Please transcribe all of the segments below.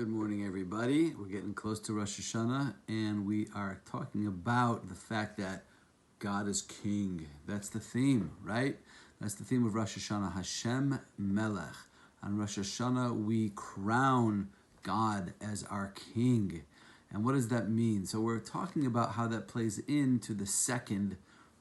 Good morning, everybody. We're getting close to Rosh Hashanah, and we are talking about the fact that God is King. That's the theme, right? That's the theme of Rosh Hashanah, Hashem Melech. On Rosh Hashanah, we crown God as our King. And what does that mean? So we're talking about how that plays into the second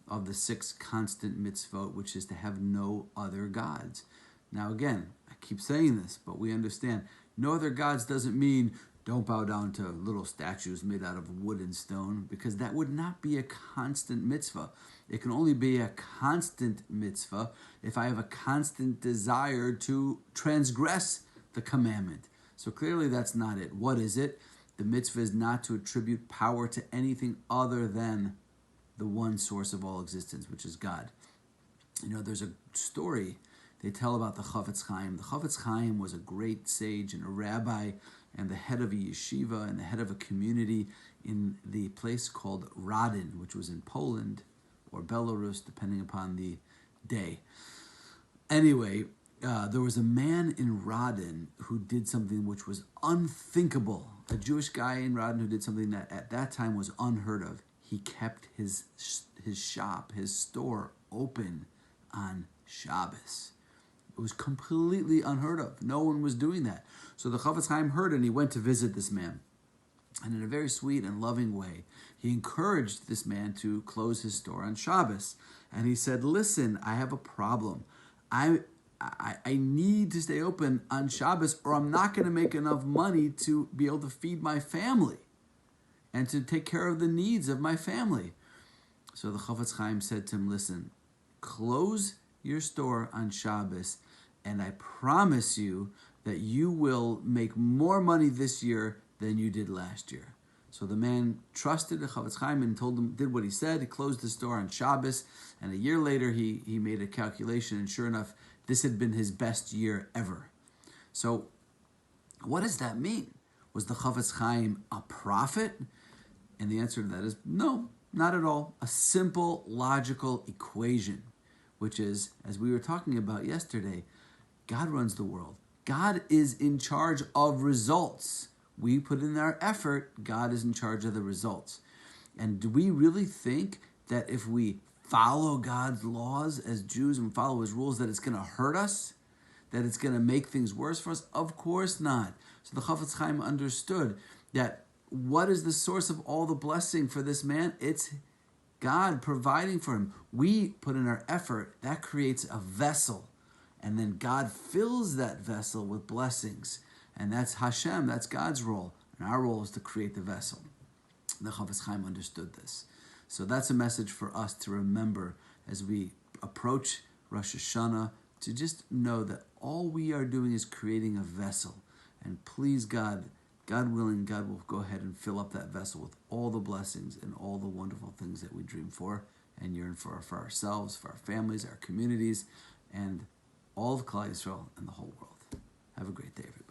of the 6 constant mitzvot, which is to have no other gods. Now again, I keep saying this, but we understand no other gods doesn't mean don't bow down to little statues made out of wood and stone, because that would not be a constant mitzvah. It can only be a constant mitzvah if I have a constant desire to transgress the commandment. So clearly that's not it. What is it? The mitzvah is not to attribute power to anything other than the one source of all existence, which is God. You know, there's a story they tell about the Chafetz Chaim. The Chafetz Chaim was a great sage and a rabbi and the head of a yeshiva and the head of a community in the place called Radin, which was in Poland or Belarus, depending upon the day. Anyway, there was a man in Radin who did something which was unthinkable. A Jewish guy in Radin who did something that at that time was unheard of. He kept his shop, his store open on Shabbos. It was completely unheard of. No one was doing that. So the Chafetz Chaim heard and he went to visit this man. And in a very sweet and loving way, he encouraged this man to close his store on Shabbos. And he said, listen, I have a problem. I need to stay open on Shabbos or I'm not going to make enough money to be able to feed my family and to take care of the needs of my family. So the Chafetz Chaim said to him, listen, close your store on Shabbos, and I promise you that you will make more money this year than you did last year. So the man trusted the Chafetz Chaim and told him, did what he said. He closed the store on Shabbos, and a year later he made a calculation, and sure enough, this had been his best year ever. So what does that mean? Was the Chafetz Chaim a prophet? And the answer to that is no, not at all. A simple, logical equation, which is, as we were talking about yesterday, God runs the world. God is in charge of results. We put in our effort, God is in charge of the results. And do we really think that if we follow God's laws as Jews and follow his rules, that it's going to hurt us? That it's going to make things worse for us? Of course not. So the Chafetz Chaim understood that what is the source of all the blessing for this man? It's God providing for him. We put in our effort, that creates a vessel. And then God fills that vessel with blessings. And that's Hashem, that's God's role. And our role is to create the vessel. The Chafetz Chaim understood this. So that's a message for us to remember as we approach Rosh Hashanah, to just know that all we are doing is creating a vessel. And please God, God willing, God will go ahead and fill up that vessel with all the blessings and all the wonderful things that we dream for and yearn for ourselves, for our families, our communities, and all of Klal Yisrael and the whole world. Have a great day, everybody.